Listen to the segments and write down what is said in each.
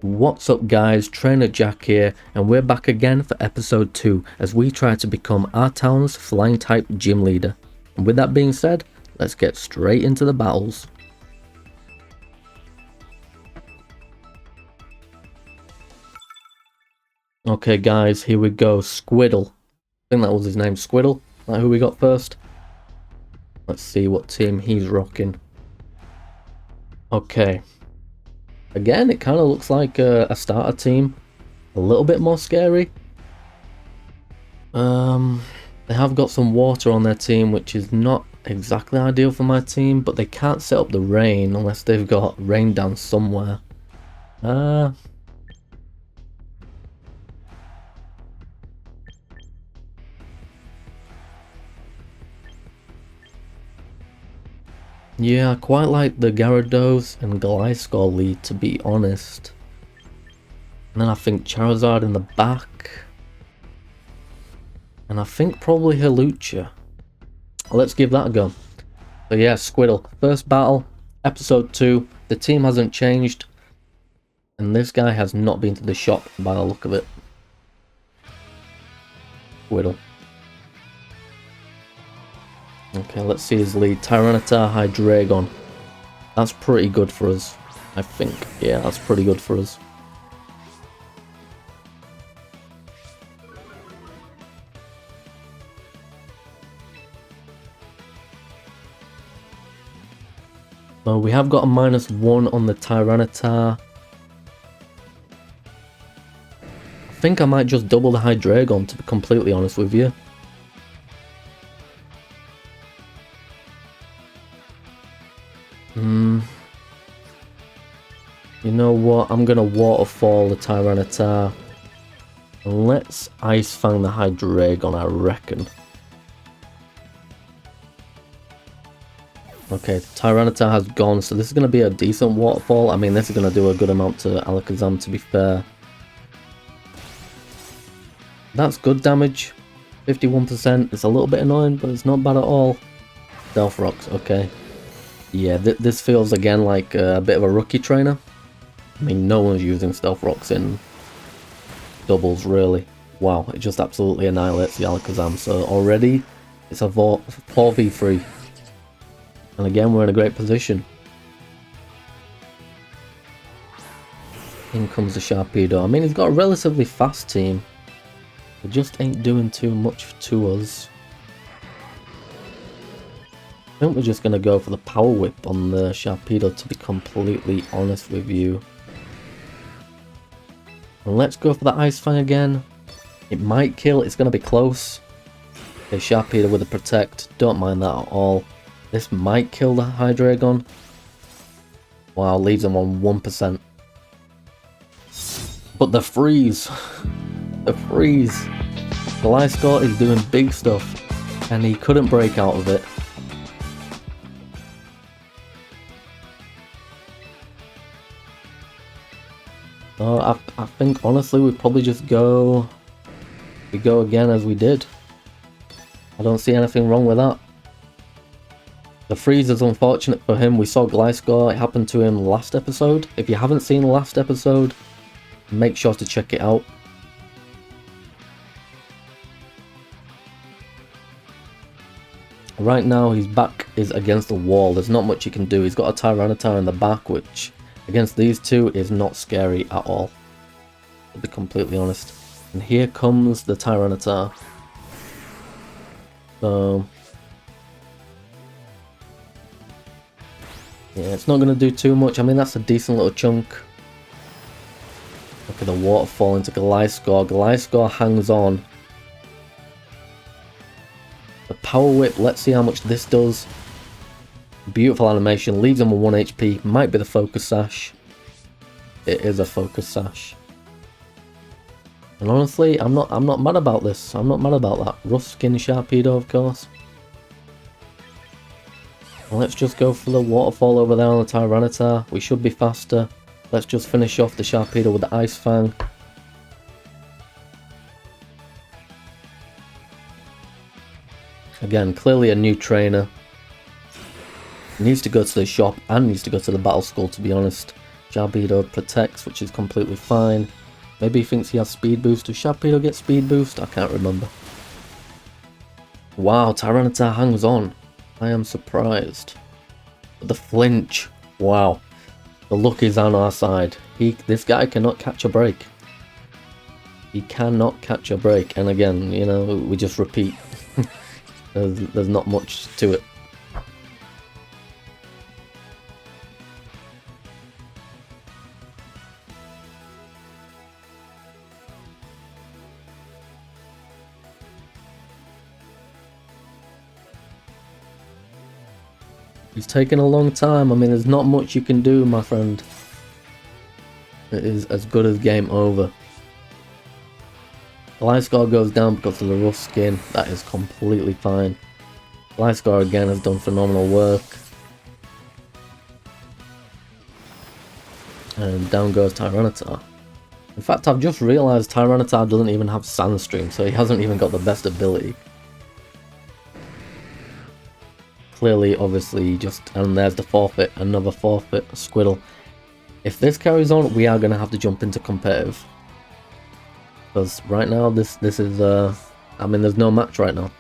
What's up guys, Trainer Jack here, and we're back again for episode 2 as we try to become our town's flying type gym leader. And with that being said, let's get straight into the battles. Okay guys, here we go. Squiddle. I think that was his name, Squiddle. Like who we got first? Let's see what team he's rocking. Okay. Again, it kind of looks like a starter team. A little bit more scary. They have got some water on their team, which is not exactly ideal for my team, but they can't set up the rain unless they've got rain dance somewhere. Yeah, I quite like the Gyarados and Gliscor lead, to be honest. And then I think Charizard in the back. And I think probably Hawlucha. Let's give that a go. So yeah, Squiddle. First battle, episode 2. The team hasn't changed. And this guy has not been to the shop by the look of it. Squiddle. Okay, let's see his lead. Tyranitar, Hydreigon. That's pretty good for us, I think. Yeah, that's pretty good for us. So we have got a -1 on the Tyranitar. I think I might just double the Hydreigon, to be completely honest with you. You know what? I'm gonna Waterfall the Tyranitar. And let's Ice Fang the Hydreigon, I reckon. Okay, Tyranitar has gone, so this is gonna be a decent Waterfall. I mean, this is gonna do a good amount to Alakazam, to be fair. That's good damage. 51%. It's a little bit annoying, but it's not bad at all. Stealth Rocks, okay. Yeah, this feels again like a bit of a rookie trainer. I mean, no one's using Stealth Rocks in doubles, really. Wow, it just absolutely annihilates the Alakazam. So already, it's a 4v3. And again, we're in a great position. In comes the Sharpedo. I mean, he's got a relatively fast team. It just ain't doing too much to us. I think we're just going to go for the Power Whip on the Sharpedo, to be completely honest with you. And let's go for the Ice Fang again. It might kill, it's going to be close. Okay, Sharpedo with a Protect, don't mind that at all. This might kill the Hydreigon. Wow, leaves him on 1%. But the Freeze! The Freeze! Gliscor is doing big stuff, and he couldn't break out of it. Oh, I think honestly we probably just go again as we did. I don't see anything wrong with that. The freeze is unfortunate for him. We saw Gliscor, it happened to him last episode. If you haven't seen the last episode, make sure to check it out. Right now his back is against the wall. There's not much he can do. He's got a Tyranitar in the back, which against these two is not scary at all, to be completely honest. And here comes the Tyranitar. So yeah, it's not going to do too much. I mean, that's a decent little chunk. Look at the Waterfall into Gliscor. Gliscor hangs on. The Power Whip, let's see how much this does. Beautiful animation, leaves him with 1 HP. Might be the Focus Sash. It is a Focus Sash. And honestly, I'm not mad about this. I'm not mad about that. Rough Skin Sharpedo, of course. And let's just go for the Waterfall over there on the Tyranitar. We should be faster. Let's just finish off the Sharpedo with the Ice Fang. Again, clearly a new trainer. Needs to go to the shop and needs to go to the battle school, to be honest. Sharpedo protects, which is completely fine. Maybe he thinks he has speed boost. Does Sharpedo get speed boost? I can't remember. Wow, Tyranitar hangs on. I am surprised. But the flinch. Wow. The luck is on our side. This guy cannot catch a break. He cannot catch a break. And again, you know, we just repeat. There's not much to it. It's taken a long time. I mean, there's not much you can do, my friend. It is as good as game over. Gliscor goes down because of the rough skin. That is completely fine. Gliscor again has done phenomenal work. And down goes Tyranitar. In fact, I've just realised Tyranitar doesn't even have Sandstream, so he hasn't even got the best ability. Clearly, obviously, and there's the forfeit, another forfeit, a Squirtle. If this carries on, we are going to have to jump into competitive. Because right now, this is, I mean, there's no match right now.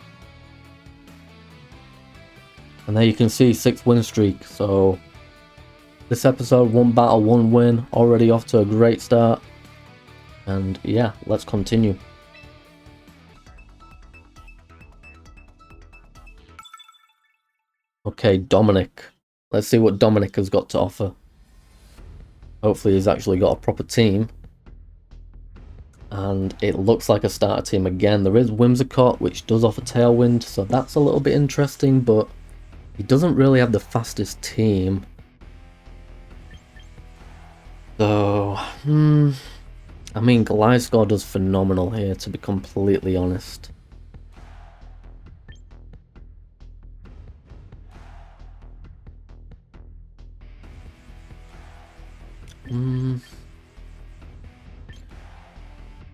And there you can see 6 win streak, so this episode, 1 battle, 1 win, already off to a great start. And yeah, let's continue. Okay, Dominic. Let's see what Dominic has got to offer. Hopefully he's actually got a proper team. And it looks like a starter team again. There is Whimsicott, which does offer Tailwind, so that's a little bit interesting, but he doesn't really have the fastest team. So, I mean, Gliscor does phenomenal here, to be completely honest.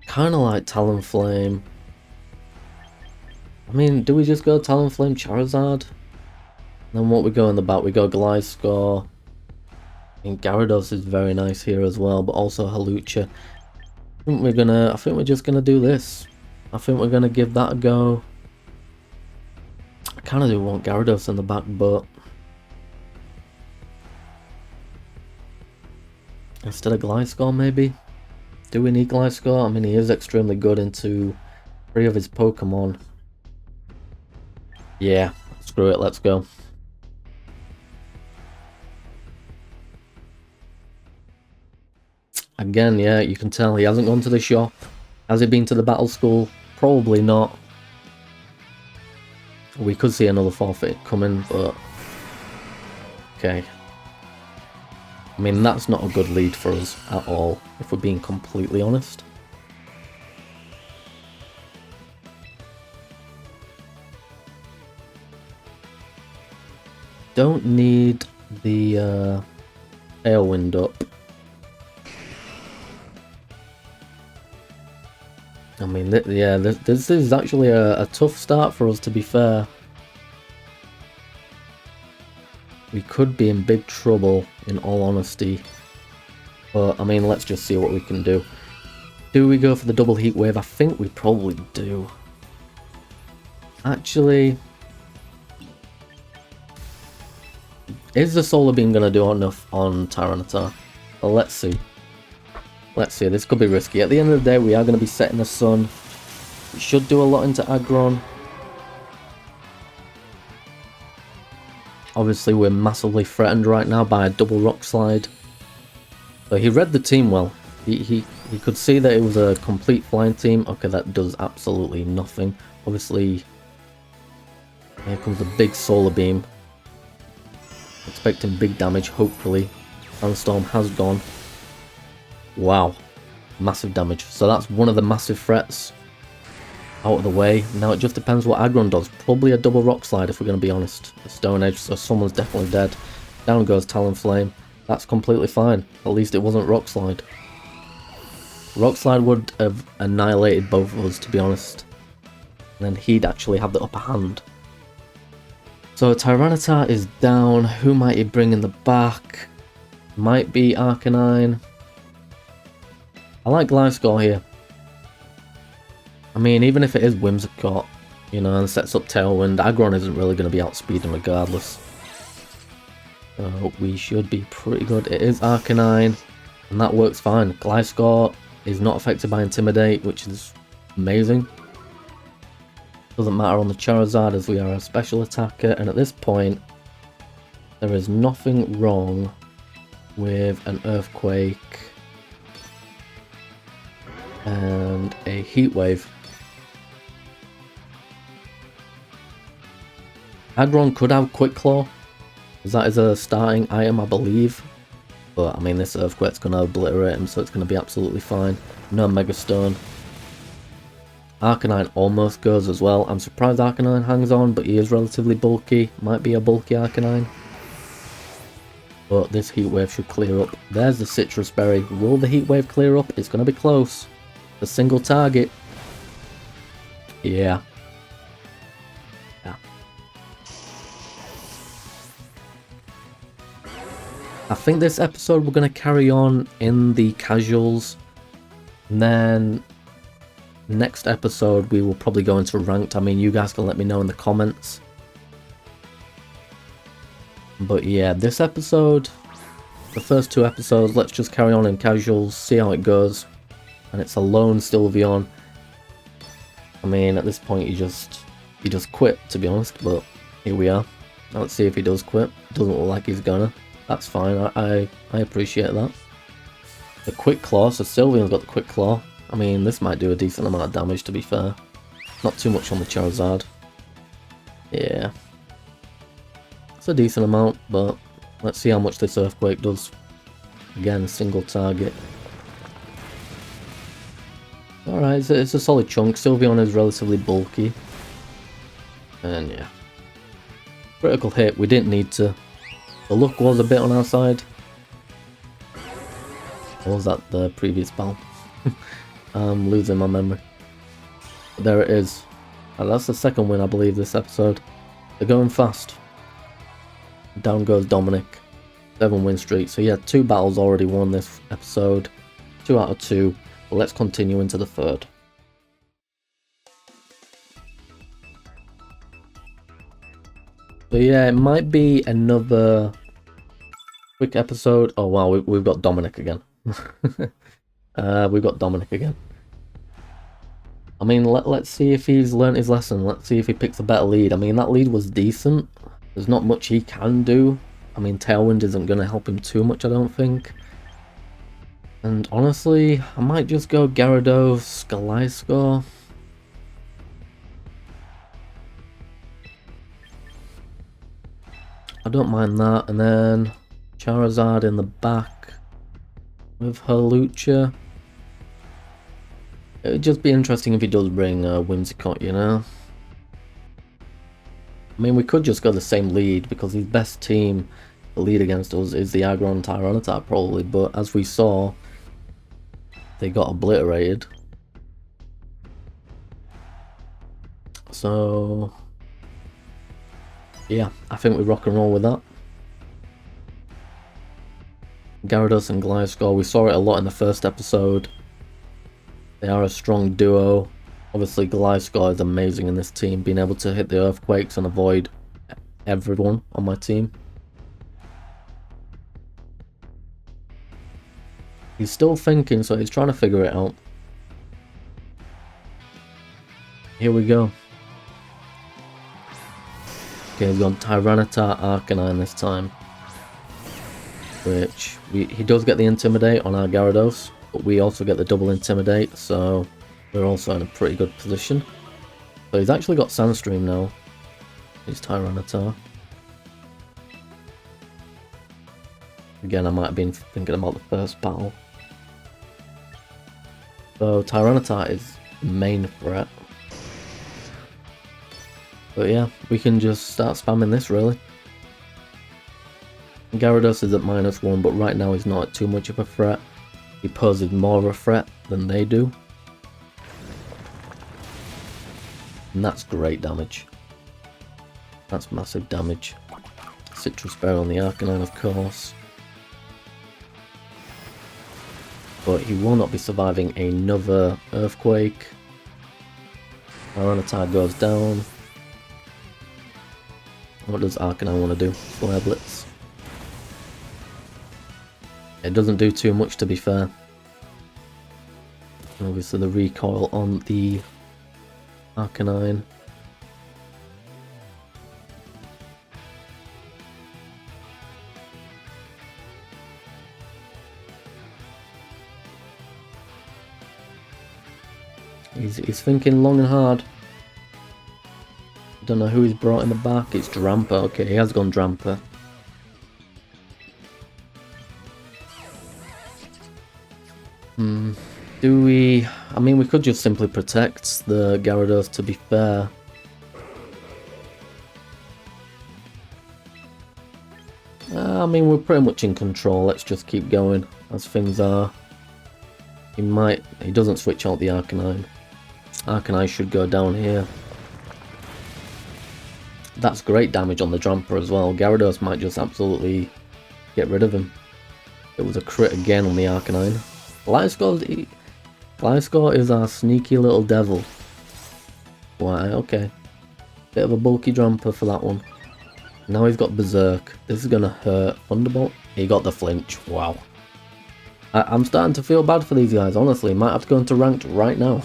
Kind of like Talonflame. I mean, do we just go Talonflame Charizard? Then what we go in the back? We go Gliscor. I mean, Gyarados is very nice here as well, but also Hawlucha. I think we're just gonna do this. I think we're gonna give that a go. I kind of do want Gyarados in the back, but instead of Gliscor, maybe? Do we need Gliscor? I mean, he is extremely good into 3 of his Pokemon. Yeah, screw it, let's go. Again, yeah, you can tell he hasn't gone to the shop. Has he been to the battle school? Probably not. We could see another forfeit coming, but okay. I mean, that's not a good lead for us at all, if we're being completely honest. Don't need the Tailwind up. I mean, yeah, this is actually a tough start for us, to be fair. We could be in big trouble, in all honesty. But, I mean, let's just see what we can do. Do we go for the double heat wave? I think we probably do. Actually, is the Solar Beam going to do enough on Tyranitar? Well, let's see. Let's see, this could be risky. At the end of the day, we are going to be setting the sun. It should do a lot into Aggron. Obviously, we're massively threatened right now by a double Rock Slide. So he read the team well. He could see that it was a complete flying team. Okay, that does absolutely nothing. Obviously, here comes the big Solar Beam. Expecting big damage, hopefully. Sandstorm has gone. Wow, massive damage. So that's one of the massive threats out of the way. Now it just depends what Aggron does. Probably a double Rock Slide if we're going to be honest. The Stone Edge, so someone's definitely dead. Down goes Talonflame. That's completely fine. At least it wasn't Rock Slide. Rock Slide would have annihilated both of us, to be honest. And then he'd actually have the upper hand. So Tyranitar is down. Who might he bring in the back? Might be Arcanine. I like Gliscor here. I mean, even if it is Whimsicott, you know, and sets up Tailwind, Aggron isn't really going to be outspeeding regardless. So we should be pretty good. It is Arcanine, and that works fine. Gliscor is not affected by Intimidate, which is amazing. Doesn't matter on the Charizard as we are a special attacker, and at this point, there is nothing wrong with an Earthquake and a Heat Wave. Aggron could have Quick Claw, because that is a starting item, I believe. But I mean, this Earthquake's going to obliterate him, so it's going to be absolutely fine. No Mega Stone. Arcanine almost goes as well. I'm surprised Arcanine hangs on, but he is relatively bulky. Might be a bulky Arcanine. But this Heat Wave should clear up. There's the Citrus Berry. Will the Heat Wave clear up? It's going to be close. A single target. Yeah. I think this episode we're going to carry on in the casuals. And then next episode we will probably go into ranked. I mean, you guys can let me know in the comments. But yeah, this episode, the first 2 episodes, let's just carry on in casuals, see how it goes. And it's a lone Sylveon. I mean, at this point he just quit, to be honest, but here we are. Now let's see if he does quit. Doesn't look like he's gonna. That's fine, I appreciate that. The Quick Claw, so Sylveon's got the Quick Claw. I mean, this might do a decent amount of damage, to be fair. Not too much on the Charizard. Yeah. It's a decent amount, but let's see how much this Earthquake does. Again, single target. Alright, it's a solid chunk. Sylveon is relatively bulky. And yeah. Critical hit, we didn't need to. The luck was a bit on our side. Or was that the previous battle? I'm losing my memory. But there it is. And that's the second win, I believe, this episode. They're going fast. Down goes Dominic. 7-win streak. So yeah, 2 battles already won this episode. 2 out of 2. But let's continue into the third. So yeah, it might be another quick episode. Oh wow, we've got Dominic again. We've got Dominic again. I mean, let's see if he's learnt his lesson. Let's see if he picks a better lead. I mean, that lead was decent. There's not much he can do. I mean, Tailwind isn't going to help him too much, I don't think. And honestly, I might just go Gyarados, Gliscor. I don't mind that. And then Charizard in the back with Hawlucha. It would just be interesting if he does bring Whimsicott, you know? I mean, we could just go the same lead because his best team to lead against us is the Aggron Tyranitar probably, but as we saw, they got obliterated. So yeah, I think we rock and roll with that. Gyarados and Gliscor, we saw it a lot in the first episode. They are a strong duo. Obviously Gliscor is amazing in this team, being able to hit the Earthquakes and avoid everyone on my team. He's still thinking, so he's trying to figure it out. Here we go. Okay, we've got Tyranitar Arcanine this time. Which, he does get the Intimidate on our Gyarados, but we also get the double Intimidate, so we're also in a pretty good position. So he's actually got Sandstream now. He's Tyranitar. Again, I might have been thinking about the first battle. So Tyranitar is main threat. But yeah, we can just start spamming this really. Gyarados is at -1, but right now he's not at too much of a threat. He poses more of a threat than they do. And that's great damage. That's massive damage. Citrus Berry on the Arcanine, of course. but he will not be surviving another earthquake. Tyranitar goes down. What does Arcanine want to do? Flare Blitz. It doesn't do too much, to be fair. Obviously the recoil on the Arcanine. He's thinking long and hard. Don't know who he's brought in the back. It's Drampa. Okay, he has gone Drampa. Do we... I mean, we could just simply protect the Gyarados, to be fair. I mean, we're pretty much in control. Let's just keep going as things are. He doesn't switch out the Arcanine. Arcanine should go down here. That's great damage on the Drampa as well. Gyarados might just absolutely get rid of him. It was a crit again on the Arcanine. Gliscor is our sneaky little devil. Why, okay. Bit of a bulky Drampa for that one. Now he's got Berserk. This is gonna hurt. Thunderbolt. He got the flinch. Wow. I'm starting to feel bad for these guys, honestly. Might have to go into ranked right now.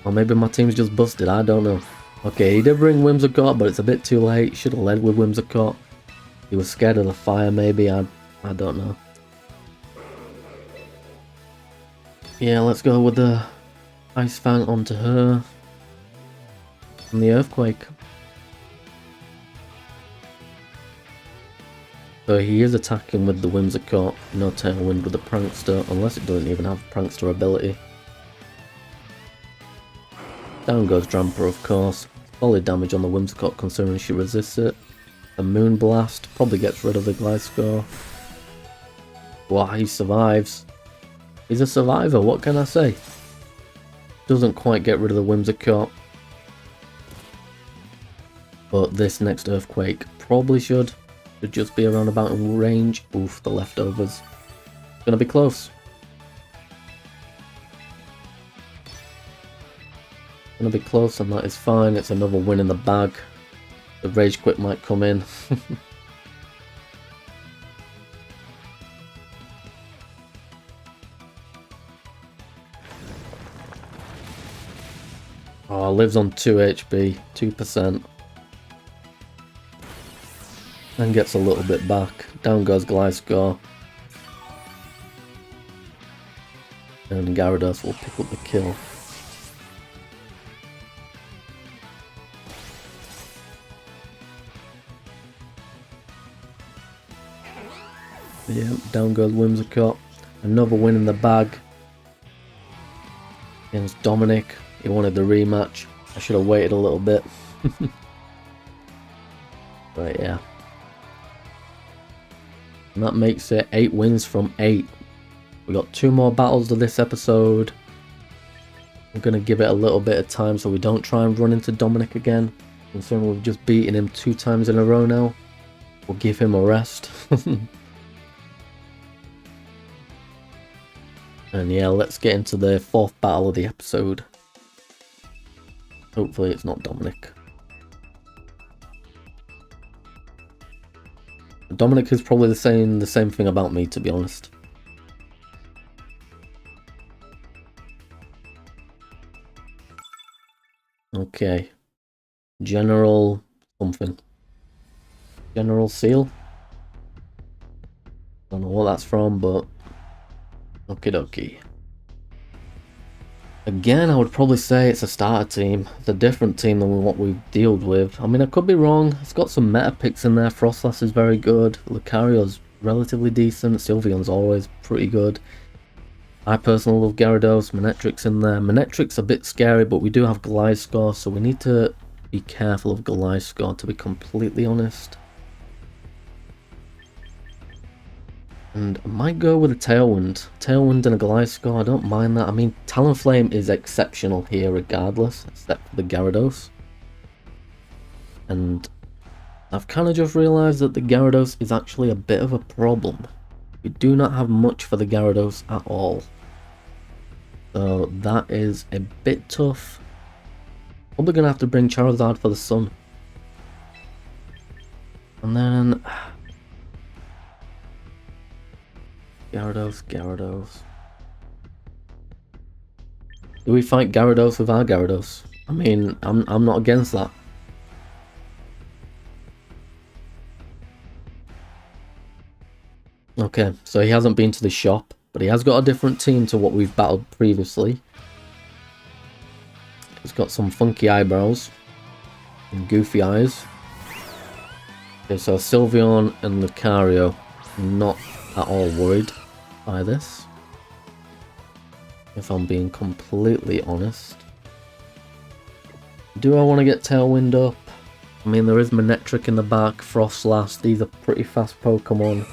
Or maybe my team's just busted, I don't know. Okay, he did bring Whimsicott, but it's a bit too late. Should have led with Whimsicott. He was scared of the fire, maybe. I don't know. Yeah, let's go with the Ice Fang onto her. And the Earthquake. So he is attacking with the Whimsicott. No Tailwind with the Prankster, unless it doesn't even have Prankster ability. Down goes Drampa, of course. Solid damage on the Whimsicott considering she resists it. The Moonblast probably gets rid of the Gliscor. Wow, he survives. He's a survivor, what can I say? Doesn't quite get rid of the Whimsicott. But this next Earthquake probably should just be around about in range. Oof, the leftovers. Gonna be close. Gonna be close, and that is fine. It's another win in the bag. The Rage Quit might come in. Oh, lives on 2 HP, 2%. And gets a little bit back. Down goes Gliscor. And Gyarados will pick up the kill. Yeah, down goes Whimsicott. Another win in the bag. Against Dominic. He wanted the rematch. I should have waited a little bit. But yeah. And that makes it 8 wins from 8. We got 2 more battles of this episode. I'm going to give it a little bit of time so we don't try and run into Dominic again. Considering we've just beaten him 2 times in a row now. We'll give him a rest. And yeah, let's get into the 4th battle of the episode. Hopefully it's not Dominic. Dominic is probably saying the same thing about me, to be honest. Okay. General something. General Seal? Don't know what that's from, but okie dokie. Again, I would probably say it's a starter team. It's a different team than what we've dealt with. I mean, I could be wrong. It's got some meta picks in there. Frostlass is very good. Lucario's relatively decent. Sylveon's always pretty good. I personally love Gyarados. Manectric's in there. Manectric's a bit scary, but we do have Gliscor, so we need to be careful of Gliscor, to be completely honest. And I might go with a Tailwind. Tailwind and a Gliscor, I don't mind that. I mean, Talonflame is exceptional here regardless, except for the Gyarados. And I've kind of just realised that the Gyarados is actually a bit of a problem. We do not have much for the Gyarados at all. So that is a bit tough. Probably going to have to bring Charizard for the Sun. And then... Gyarados. Do we fight Gyarados with our Gyarados? I mean, I'm not against that. Okay, so he hasn't been to the shop, but he has got a different team to what we've battled previously. He's got some funky eyebrows and goofy eyes. Okay, so Sylveon and Lucario, not at all worried by this, if I'm being completely honest. Do I want to get Tailwind up? I mean, there is Manectric in the back, Frostlass. These are pretty fast Pokemon.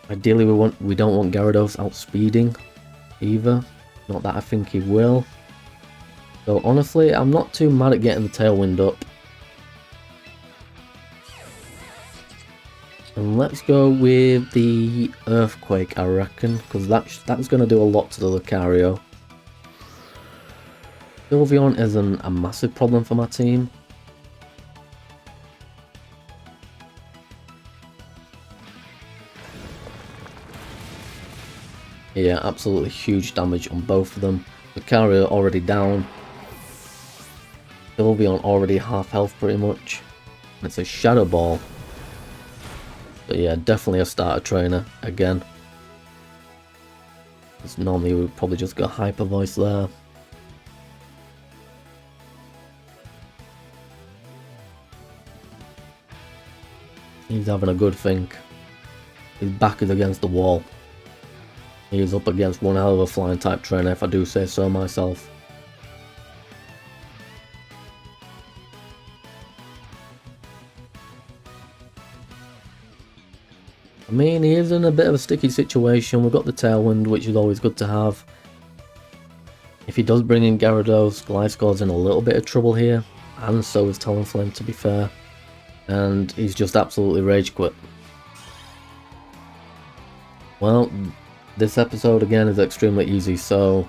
Ideally, we don't want Gyarados outspeeding either. Not that I think he will. So honestly, I'm not too mad at getting the Tailwind up. And let's go with the Earthquake, I reckon, because that's going to do a lot to the Lucario. Sylveon isn't a massive problem for my team. Yeah, absolutely huge damage on both of them. Lucario already down. Sylveon already half health pretty much. And it's a Shadow Ball. But yeah, definitely a starter trainer again. Because normally we would probably just go Hyper Voice there. He's having a good think. His back is against the wall. He is up against one hell of a flying type trainer, if I do say so myself. I mean, he is in a bit of a sticky situation. We've got the Tailwind, which is always good to have. If he does bring in Gyarados, Gliscor's in a little bit of trouble here. And so is Talonflame, to be fair. And he's just absolutely rage quit. Well, this episode again is extremely easy, so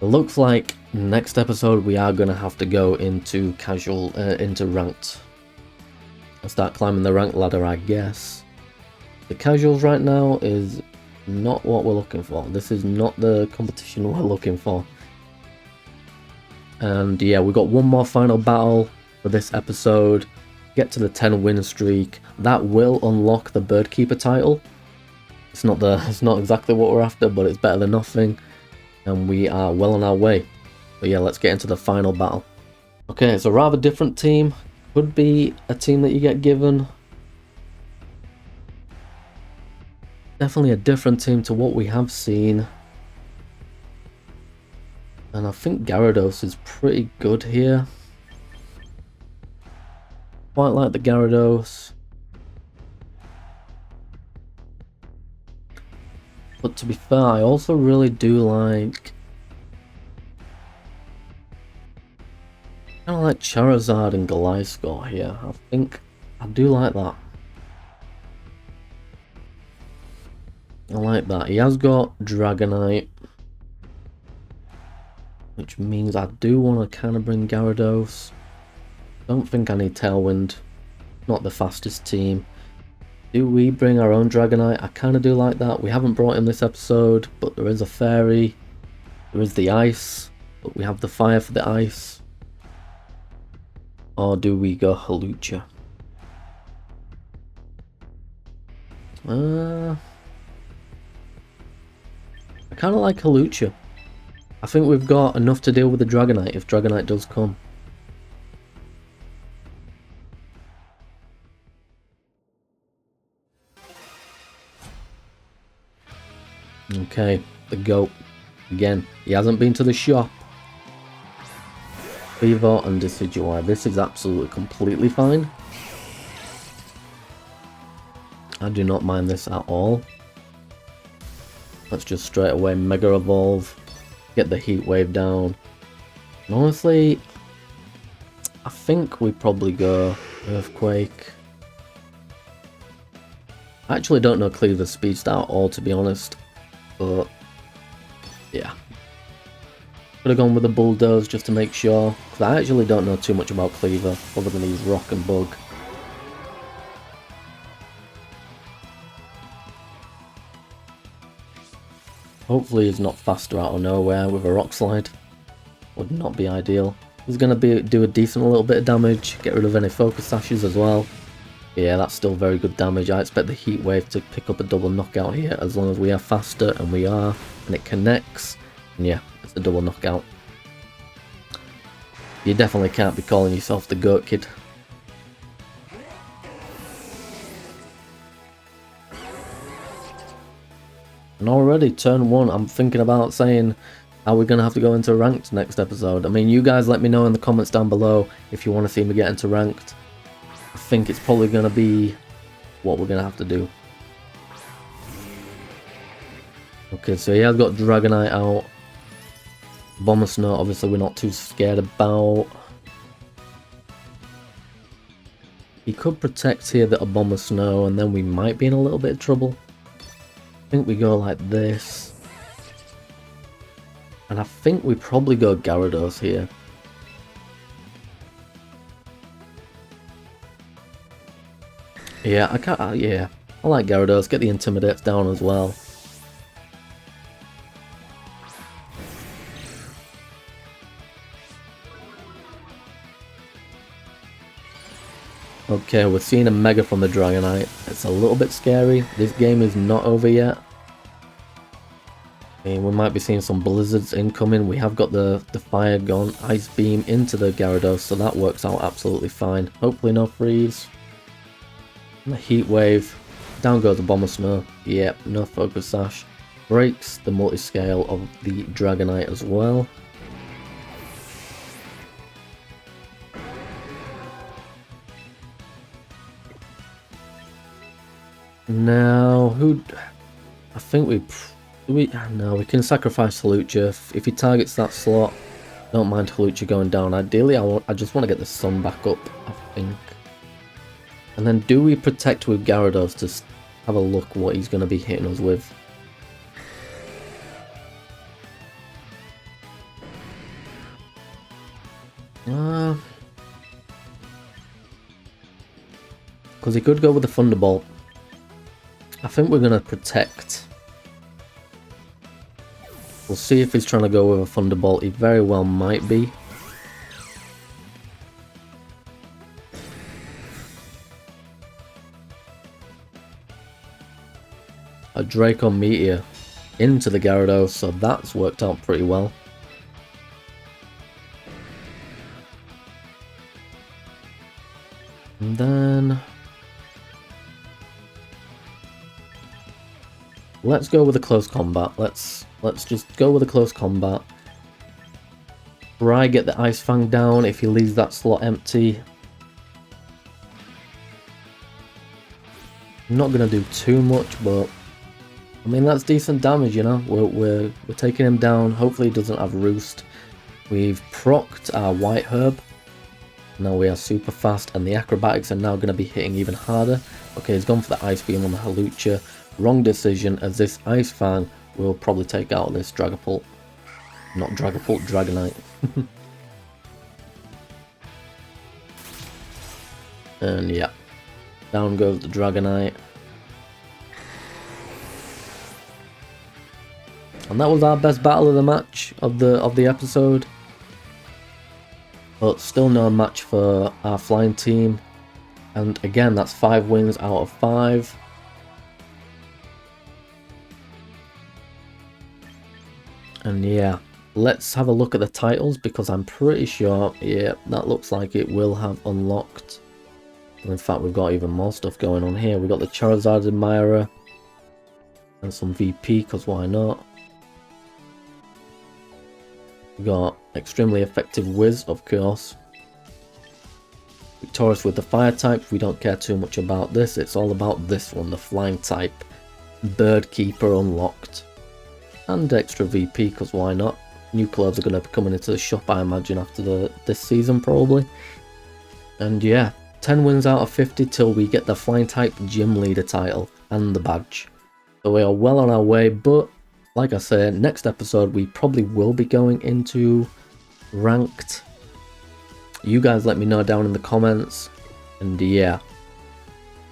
it looks like next episode we are going to have to go into casual, into ranked. And start climbing the rank ladder, I guess. The casuals right now is not what we're looking for. This is not the competition we're looking for. And yeah, we got one more final battle for this episode. Get to the 10 win streak. That will unlock the Birdkeeper title. It's not exactly what we're after, but it's better than nothing. And we are well on our way. But yeah, let's get into the final battle. Okay, it's a rather different team. Could be a team that you get given. Definitely a different team to what we have seen. And I think Gyarados is pretty good here. Quite like the Gyarados. But to be fair, I also really do like... kind of like Charizard and Gliscor here. I think I do like that. I like that. He has got Dragonite, which means I do want to kind of bring Gyarados. Don't think I need Tailwind. Not the fastest team. Do we bring our own Dragonite? I kind of do like that. We haven't brought him this episode, but there is a Fairy. There is the Ice, but we have the Fire for the Ice. Or do we go Hawlucha? I kind of like Hawlucha. I think we've got enough to deal with the Dragonite if Dragonite does come. Okay, the GOAT. Again, he hasn't been to the shop. Fever and Decidueye. This is absolutely completely fine. I do not mind this at all. Let's just straight away Mega Evolve. Get the Heat Wave down. And honestly, I think we probably go Earthquake. I actually don't know Cleaver's speed stat at all, to be honest. But, yeah. Could have gone with the Bulldoze just to make sure. Because I actually don't know too much about Cleaver, other than he's Rock and Bug. Hopefully he's not faster out of nowhere with a Rock Slide. Would not be ideal. He's going to do a decent little bit of damage, get rid of any Focus Sashes as well. Yeah, that's still very good damage. I expect the Heat Wave to pick up a double knockout here, as long as we are faster, and we are, and it connects. And yeah, it's a double knockout. You definitely can't be calling yourself the GOAT Kid. And already, turn 1, I'm thinking about saying, are we going to have to go into ranked next episode? I mean, you guys let me know in the comments down below if you want to see me get into ranked. I think it's probably going to be what we're going to have to do. Okay, so he has got Dragonite out. Abomasnow, obviously we're not too scared about. He could protect here the Abomasnow, and then we might be in a little bit of trouble. I think we go like this. And I think we probably go Gyarados here. Yeah, I like Gyarados. Get the Intimidates down as well. Okay, we're seeing a Mega from the Dragonite. It's a little bit scary. This game is not over yet. I mean, we might be seeing some Blizzards incoming. We have got the Fire Gun, Ice Beam into the Gyarados, so that works out absolutely fine. Hopefully no freeze. And the Heat Wave. Down goes the Abomasnow. Yep, no Focus Sash. Breaks the multi-scale of the Dragonite as well. Now, I think we can sacrifice Hawlucha. If he targets that slot, don't mind Hawlucha going down. Ideally, I just want to get the Sun back up, I think. And then do we protect with Gyarados to have a look what he's going to be hitting us with? Because he could go with the Thunderbolt. I think we're going to protect. We'll see if he's trying to go with a Thunderbolt. He very well might be. A Draco Meteor into the Gyarados, so that's worked out pretty well. And then let's go with a close combat. Let's just go with a close combat. Try get the Ice Fang down if he leaves that slot empty. I'm not gonna do too much, but I mean that's decent damage, you know. We're taking him down. Hopefully he doesn't have Roost. We've procced our White Herb. Now we are super fast, and the acrobatics are now going to be hitting even harder. Okay, he's gone for the Ice Beam on the Hawlucha. Wrong decision, as this Ice Fang will probably take out this Dragapult. Not Dragapult, Dragonite. And yeah, down goes the Dragonite. And that was our best battle of the match, of the episode. But still no match for our flying team. And again, that's 5 wins out of 5. And yeah, let's have a look at the titles, because I'm pretty sure, yeah, that looks like it will have unlocked. And in fact, we've got even more stuff going on here. We've got the Charizard Admirer and some VP, because why not? We got extremely effective Wiz, of course. Victorious with the fire type. We don't care too much about this. It's all about this one, the flying type. Bird Keeper unlocked. And extra VP, because why not? New clothes are going to be coming into the shop, I imagine, after this season, probably. And yeah, 10 wins out of 50 till we get the Flying Type Gym Leader title and the badge. So we are well on our way, but like I said, next episode we probably will be going into ranked. You guys let me know down in the comments, and yeah,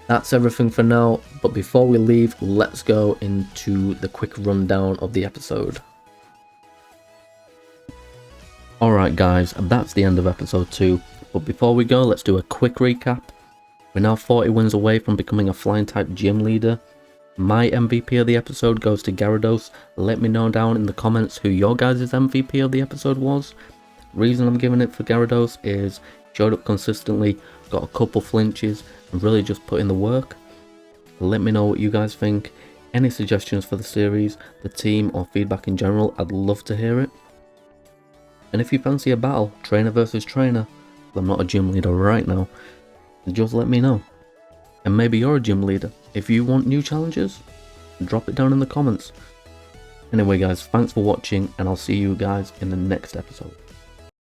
that's everything for now. But before we leave, let's go into the quick rundown of the episode. Alright guys, that's the end of episode 2, but before we go, let's do a quick recap. We're now 40 wins away from becoming a Flying Type Gym Leader. My MVP of the episode goes to Gyarados. Let me know down in the comments who your guys' MVP of the episode was. Reason I'm giving it for Gyarados is showed up consistently, got a couple flinches, and really just put in the work. Let me know what you guys think. Any suggestions for the series, the team, or feedback in general, I'd love to hear it. And if you fancy a battle, trainer versus trainer, I'm not a gym leader right now, just let me know. And maybe you're a gym leader. If you want new challenges, drop it down in the comments. Anyway guys, thanks for watching, and I'll see you guys in the next episode.